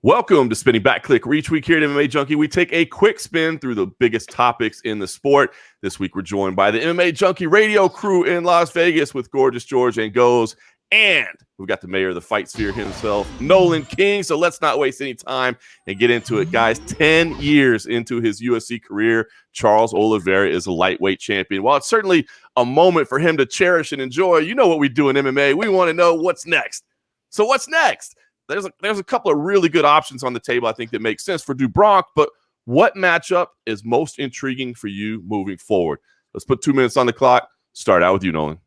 Welcome to Spinning Back Clique. Each week here at MMA Junkie, we take a quick spin through the biggest topics in the sport. This week, we're joined by the MMA Junkie radio crew in Las Vegas with Gorgeous George and Goes. And we've got the mayor of the fight sphere himself, Nolan King. So let's not waste any time and get into it, guys. 10 years into his UFC career, Charles Oliveira is a lightweight champion. While it's certainly a moment for him to cherish and enjoy, you know what we do in MMA. We want to know what's next. So what's next? There's a couple of really good options on the table, I think, that make sense for DuBronx, but what matchup is most intriguing for you moving forward? Let's put 2 minutes on the clock. Start out with you, Nolan.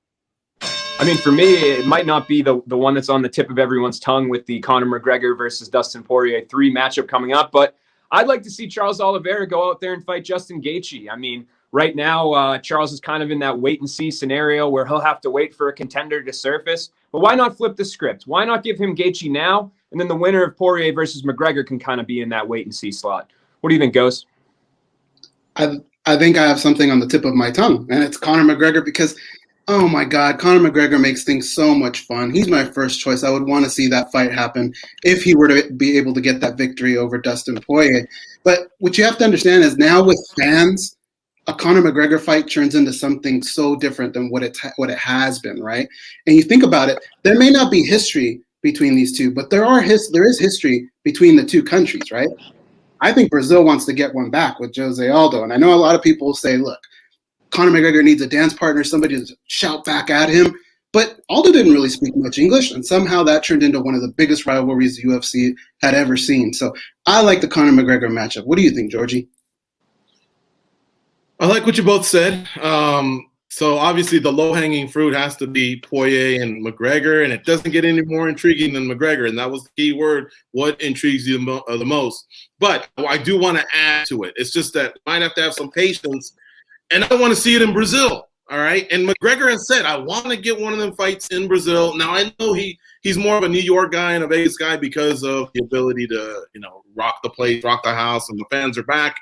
I mean, for me, it might not be the one that's on the tip of everyone's tongue with the Conor McGregor versus Dustin Poirier 3 matchup coming up, but I'd like to see Charles Oliveira go out there and fight Justin Gaethje. I mean, right now, Charles is kind of in that wait-and-see scenario where he'll have to wait for a contender to surface. But why not flip the script? Why not give him Gaethje now, and then the winner of Poirier versus McGregor can kind of be in that wait-and-see slot? What do you think, Ghost? I think I have something on the tip of my tongue, and it's Conor McGregor because, oh my God, Conor McGregor makes things so much fun. He's my first choice. I would want to see that fight happen if he were to be able to get that victory over Dustin Poirier. But what you have to understand is now with fans, a Conor McGregor fight turns into something so different than what it has been, right? And you think about it, there may not be history between these two, but there is history between the two countries, right? I think Brazil wants to get one back with Jose Aldo, and I know a lot of people will say, look, Conor McGregor needs a dance partner, somebody to shout back at him, but Aldo didn't really speak much English, and somehow that turned into one of the biggest rivalries the UFC had ever seen. So I like the Conor McGregor matchup. What do you think, Georgie? I like what you both said. So obviously the low-hanging fruit has to be Poirier and McGregor, and it doesn't get any more intriguing than McGregor, and that was the key word, what intrigues you the most. But I do want to add to it. It's just that you might have to have some patience, and I want to see it in Brazil, all right? And McGregor has said, I want to get one of them fights in Brazil. Now, I know he's more of a New York guy and a Vegas guy because of the ability to, rock the place, rock the house, and the fans are back.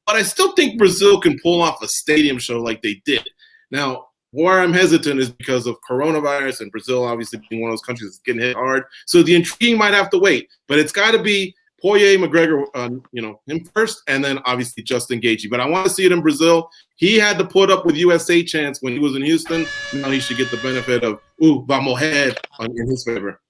But I still think Brazil can pull off a stadium show like they did. Now, where I'm hesitant is because of coronavirus and Brazil obviously being one of those countries that's getting hit hard. So the intrigue might have to wait. But it's got to be Poirier, McGregor, him first, and then obviously Justin Gaethje. But I want to see it in Brazil. He had to put up with USA chants when he was in Houston. Now he should get the benefit of, vamos head in his favor.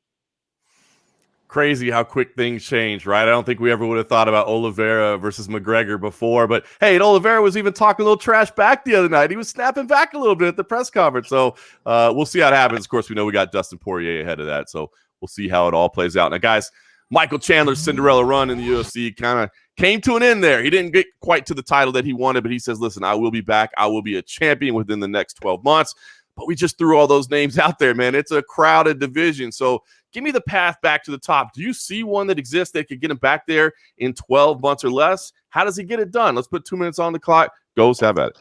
Crazy how quick things change, right? I don't think we ever would have thought about Oliveira versus McGregor before, but hey, and Oliveira was even talking a little trash back the other night. He was snapping back a little bit at the press conference, so we'll see how it happens. Of course, we know we got Dustin Poirier ahead of that, so we'll see how it all plays out. Now, guys, Michael Chandler's Cinderella run in the UFC kind of came to an end there. He didn't get quite to the title that he wanted, but he says, listen, I will be back. I will be a champion within the next 12 months. But we just threw all those names out there, man. It's a crowded division. So give me the path back to the top. Do you see one that exists that could get him back there in 12 months or less? How does he get it done? Let's put 2 minutes on the clock. Goes, have at it.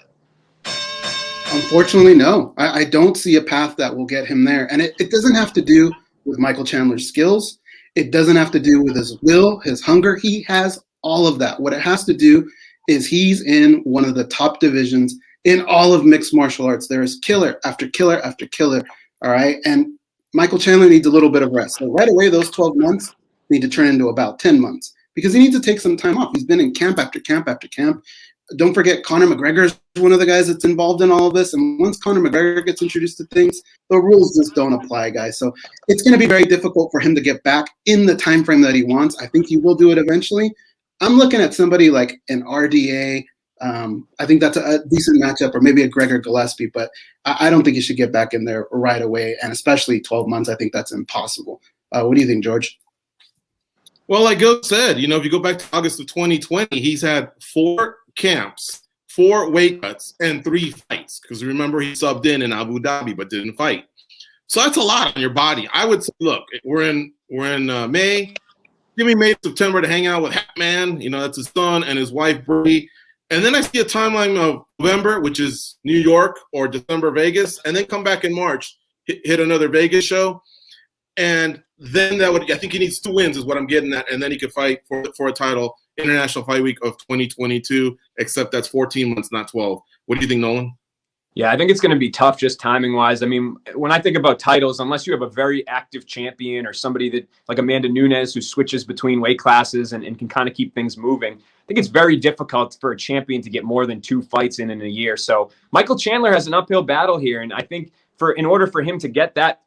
Unfortunately, no. I don't see a path that will get him there. And it doesn't have to do with Michael Chandler's skills. It doesn't have to do with his will, his hunger. He has all of that. What it has to do is he's in one of the top divisions in all of mixed martial arts. There is killer after killer after killer, all right? And Michael Chandler needs a little bit of rest. So right away, those 12 months need to turn into about 10 months because he needs to take some time off. He's been in camp after camp after camp. Don't forget, Conor McGregor is one of the guys that's involved in all of this. And once Conor McGregor gets introduced to things, the rules just don't apply, guys. So it's going to be very difficult for him to get back in the time frame that he wants. I think he will do it eventually. I'm looking at somebody like an RDA. I think that's a decent matchup, or maybe a Gregor Gillespie, but I don't think he should get back in there right away, and especially 12 months. I think that's impossible. What do you think, George? Well, like Gil said, if you go back to August of 2020, he's had 4 camps, 4 weight cuts, and 3 fights. Because remember, he subbed in Abu Dhabi but didn't fight. So that's a lot on your body. I would say, look, we're in May. Give me May, September to hang out with Hatman. That's his son and his wife, Bree. And then I see a timeline of November, which is New York, or December, Vegas, and then come back in March, hit another Vegas show. And then I think he needs 2 wins is what I'm getting at. And then he could fight for a title, International Fight Week of 2022, except that's 14 months, not 12. What do you think, Nolan? Yeah, I think it's going to be tough just timing wise. I mean, when I think about titles, unless you have a very active champion or somebody that like Amanda Nunes who switches between weight classes and can kind of keep things moving, I think it's very difficult for a champion to get more than 2 fights in a year. So Michael Chandler has an uphill battle here. And I think in order for him to get that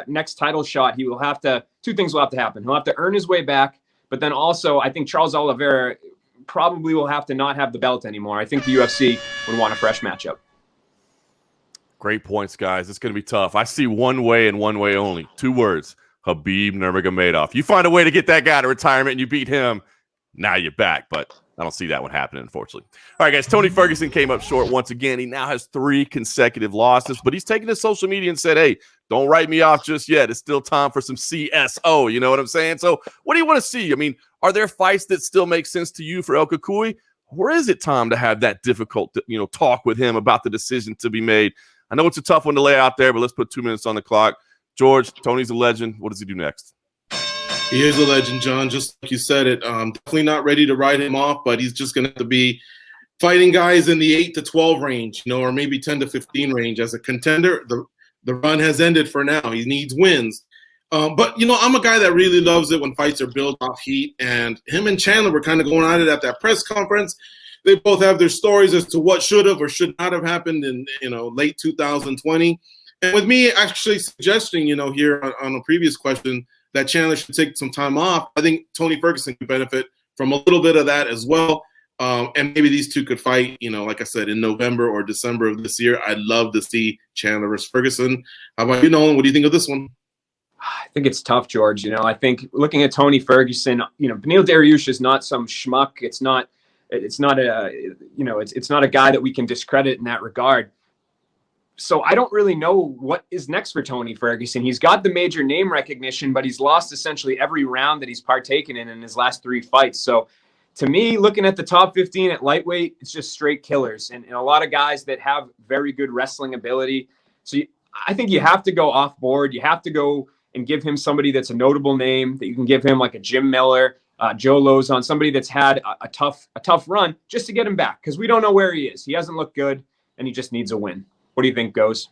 next title shot, he will have to, 2 things will have to happen. He'll have to earn his way back. But then also, I think Charles Oliveira probably will have to not have the belt anymore. I think the UFC would want a fresh matchup. Great points, guys. It's going to be tough. I see one way and one way only. 2 words: Khabib Nurmagomedov. You find a way to get that guy to retirement and you beat him, now you're back. But I don't see that one happening, unfortunately. All right, guys. Tony Ferguson came up short once again. He now has 3 consecutive losses, but he's taken to social media and said, hey, don't write me off just yet. It's still time for some CSO. You know what I'm saying? So what do you want to see? I mean, are there fights that still make sense to you for El Cucuy? Or is it time to have that difficult, talk with him about the decision to be made? I know it's a tough one to lay out there, but let's put 2 minutes on the clock. George, Tony's a legend. What does he do next? He is a legend, John. Just like you said it. Definitely not ready to write him off, but he's just going to have to be fighting guys in the 8 to 12 range, or maybe 10 to 15 range. As a contender, the run has ended for now. He needs wins. But, I'm a guy that really loves it when fights are built off heat. And him and Chandler were kind of going at it at that press conference. They both have their stories as to what should have or should not have happened in, late 2020. And with me actually suggesting, here on a previous question that Chandler should take some time off, I think Tony Ferguson could benefit from a little bit of that as well. And maybe these 2 could fight, like I said, in November or December of this year. I'd love to see Chandler versus Ferguson. How about you, Nolan? What do you think of this one? I think it's tough, George. I think looking at Tony Ferguson, Beneil Dariush is not some schmuck. It's not a guy that we can discredit in that regard. So I don't really know what is next for Tony Ferguson. He's got the major name recognition, but he's lost essentially every round that he's partaken in his last 3 fights. So to me, looking at the top 15 at lightweight, it's just straight killers and a lot of guys that have very good wrestling ability. So I think you have to go off board. You have to go and give him somebody that's a notable name that you can give him, like a Jim Miller, Joe Lozon, somebody that's had a tough run, just to get him back, because we don't know where he is. He hasn't looked good, and he just needs a win. What do you think, Goes?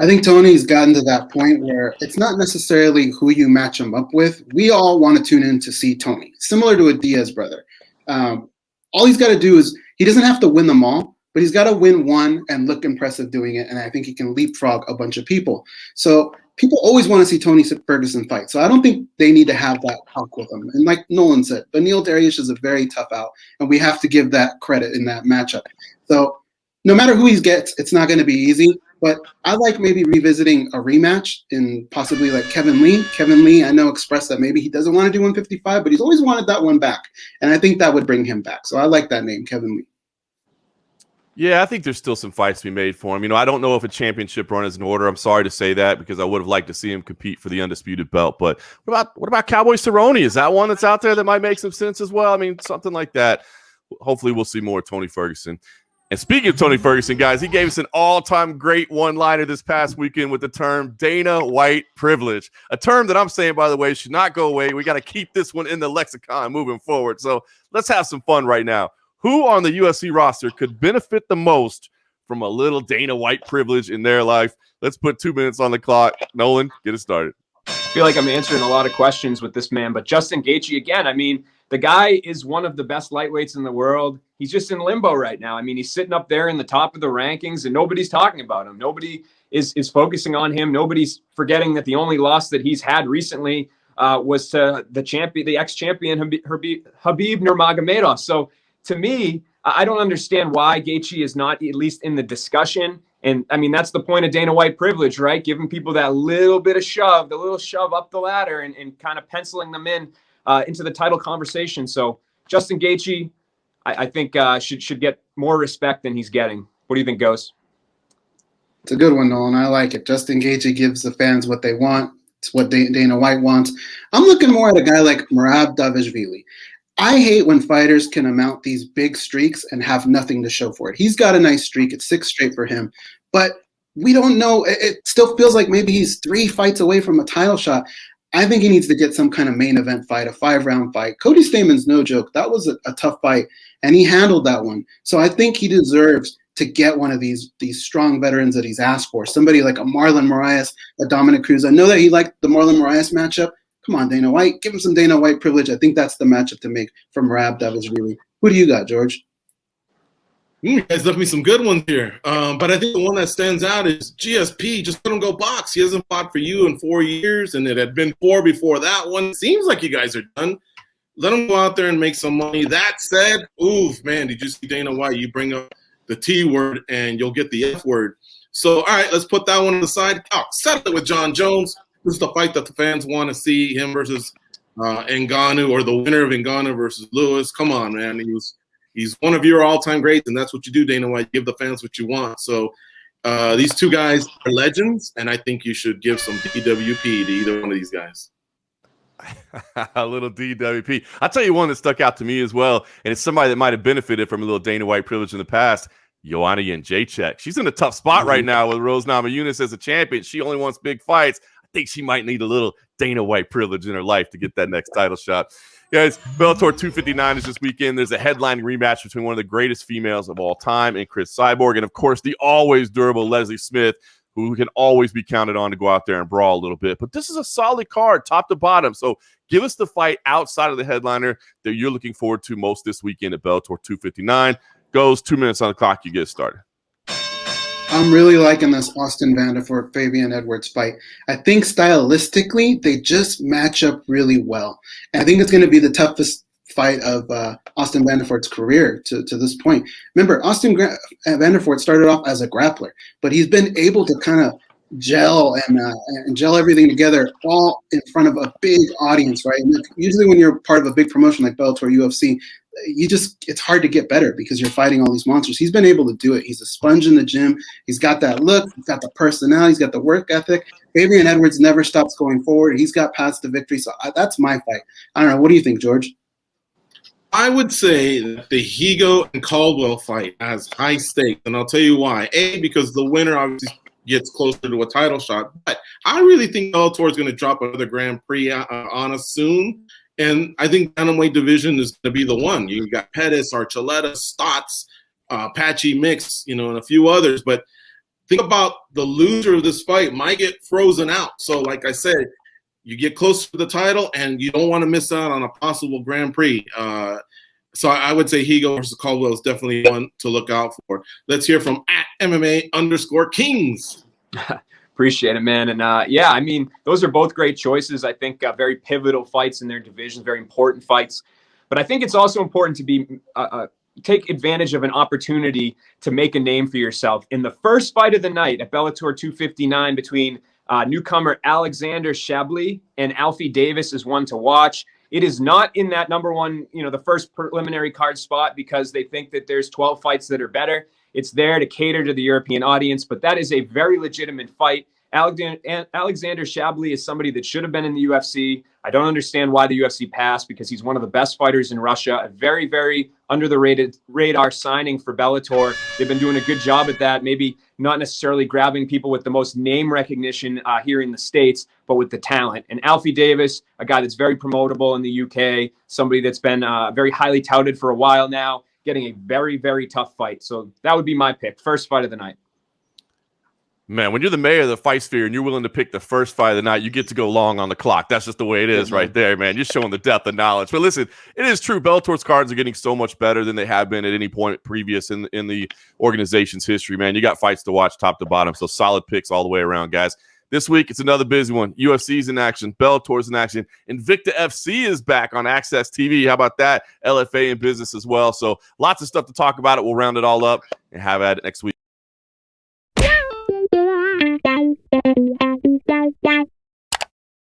I think Tony's gotten to that point where it's not necessarily who you match him up with. We all want to tune in to see Tony, similar to a Diaz brother. All he's got to do is, he doesn't have to win them all, but he's got to win one and look impressive doing it, and I think he can leapfrog a bunch of people. So people always want to see Tony Ferguson fight. So I don't think they need to have that talk with him. And like Nolan said, Beneil Dariush is a very tough out, and we have to give that credit in that matchup. So no matter who he gets, it's not going to be easy. But I like maybe revisiting a rematch in possibly like Kevin Lee. Kevin Lee, I know, expressed that maybe he doesn't want to do 155, but he's always wanted that one back. And I think that would bring him back. So I like that name, Kevin Lee. Yeah, I think there's still some fights to be made for him. I don't know if a championship run is in order. I'm sorry to say that, because I would have liked to see him compete for the undisputed belt. But what about Cowboy Cerrone? Is that one that's out there that might make some sense as well? I mean, something like that. Hopefully we'll see more Tony Ferguson. And speaking of Tony Ferguson, guys, he gave us an all-time great one-liner this past weekend with the term Dana White privilege, a term that I'm saying, by the way, should not go away. We got to keep this one in the lexicon moving forward. So let's have some fun right now. Who on the UFC roster could benefit the most from a little Dana White privilege in their life? Let's put 2 minutes on the clock. Nolan, get it started. I feel like I'm answering a lot of questions with this man, but Justin Gaethje, again, I mean, the guy is one of the best lightweights in the world. He's just in limbo right now. I mean, he's sitting up there in the top of the rankings, and nobody's talking about him. Nobody is focusing on him. Nobody's forgetting that the only loss that he's had recently was to the ex-champion Khabib Nurmagomedov. So to me, I don't understand why Gaethje is not at least in the discussion. And I mean, that's the point of Dana White privilege, right? Giving people that little bit of shove, the little shove up the ladder, and kind of penciling them in into the title conversation. So Justin Gaethje, I think should get more respect than he's getting. What do you think, Ghost? It's a good one, Nolan. I like it. Justin Gaethje gives the fans what they want. It's what Dana White wants. I'm looking more at a guy like Merab Dvalishvili. I hate when fighters can amount these big streaks and have nothing to show for it. He's got a nice streak. It's 6 straight for him. But we don't know. It still feels like maybe he's 3 fights away from a title shot. I think he needs to get some kind of main event fight, a 5-round fight. Cody Staman's no joke. That was a tough fight, and he handled that one. So I think he deserves to get one of these strong veterans that he's asked for. Somebody like a Marlon Moraes, a Dominic Cruz. I know that he liked the Marlon Moraes matchup. Come on, Dana White. Give him some Dana White privilege. I think that's the matchup to make for Merab Dvalishvili. Who do you got, George? You guys left me some good ones here. But I think the one that stands out is GSP. Just let him go box. He hasn't fought for you in 4 years, and it had been 4 before that one. Seems like you guys are done. Let him go out there and make some money. That said, oof, man, did you see Dana White? You bring up the T word, and you'll get the F word. So, all right, let's put that one on the side. Oh, settle it with John Jones. This is the fight that the fans want to see, him versus Ngannou, or the winner of Ngannou versus Lewis. Come on, man. He's one of your all-time greats, and that's what you do, Dana White. Give the fans what you want. So these two guys are legends, and I think you should give some DWP to either one of these guys. A little DWP. I'll tell you one that stuck out to me as well, and it's somebody that might have benefited from a little Dana White privilege in the past. Joanna Jędrzejczyk. She's in a tough spot right now with Rose Namajunas as a champion. She only wants big fights. I think she might need a little Dana White privilege in her life to get that next title shot. Guys, Bellator 259 is this weekend. There's a headline rematch between one of the greatest females of all time and Chris Cyborg, and of course the always durable Leslie Smith, who can always be counted on to go out there and brawl a little bit. But this is a solid card, top to bottom. So give us the fight outside of the headliner that you're looking forward to most this weekend at Bellator 259. Goes 2 minutes on the clock. You get started. I'm really liking this Austin Vanderford Fabian Edwards fight. I think stylistically they just match up really well. And I think it's going to be the toughest fight of Austin Vanderford's career to this point. Remember, Austin Vanderford started off as a grappler, but he's been able to kind of gel and gel everything together all in front of a big audience, right? And usually when you're part of a big promotion like Bellator, UFC, it's hard to get better because you're fighting all these monsters. He's been able to do it. He's a sponge in the gym. He's got that look. He's got the personality. He's got the work ethic. Fabian Edwards never stops going forward. He's got paths to victory. So that's my fight. I don't know. What do you think, George? I would say that the Higo and Caldwell fight has high stakes, and I'll tell you why. A, because the winner obviously gets closer to a title shot, but I really think Bellator is going to drop another Grand Prix on us soon. And I think bantamweight division is going to be the one. You got Pettis, Archuleta, Stotts, Patchy Mix, and a few others. But think about the loser of this fight might get frozen out. So, like I said, you get close to the title, and you don't want to miss out on a possible Grand Prix. So I would say Higo versus Caldwell is definitely one to look out for. Let's hear from @MMA_Kings. Appreciate it, man. And yeah, I mean, those are both great choices. I think very pivotal fights in their divisions, very important fights. But I think it's also important to be take advantage of an opportunity to make a name for yourself. In the first fight of the night at Bellator 259 between newcomer Alexander Shabliy and Alfie Davis is one to watch. It is not in that number one, the first preliminary card spot because they think that there's 12 fights that are better. It's there to cater to the European audience, but that is a very legitimate fight. Alexander Shabliy is somebody that should have been in the UFC. I don't understand why the UFC passed because he's one of the best fighters in Russia, a very, very under the radar signing for Bellator. They've been doing a good job at that, maybe not necessarily grabbing people with the most name recognition here in the States, but with the talent. And Alfie Davis, a guy that's very promotable in the UK, somebody that's been very highly touted for a while now, getting a very, very tough fight. So that would be my pick. First fight of the night. Man, when you're the mayor of the fight sphere and you're willing to pick the first fight of the night, you get to go long on the clock. That's just the way it is right there, man. You're showing the depth of knowledge. But listen, it is true. Bellator's cards are getting so much better than they have been at any point previous in the organization's history, man. You got fights to watch top to bottom. So solid picks all the way around, guys. This week, it's another busy one. UFC's in action. Bellator's in action. Invicta FC is back on Access TV. How about that? LFA in business as well. So lots of stuff to talk about. We'll round it all up and have at it next week.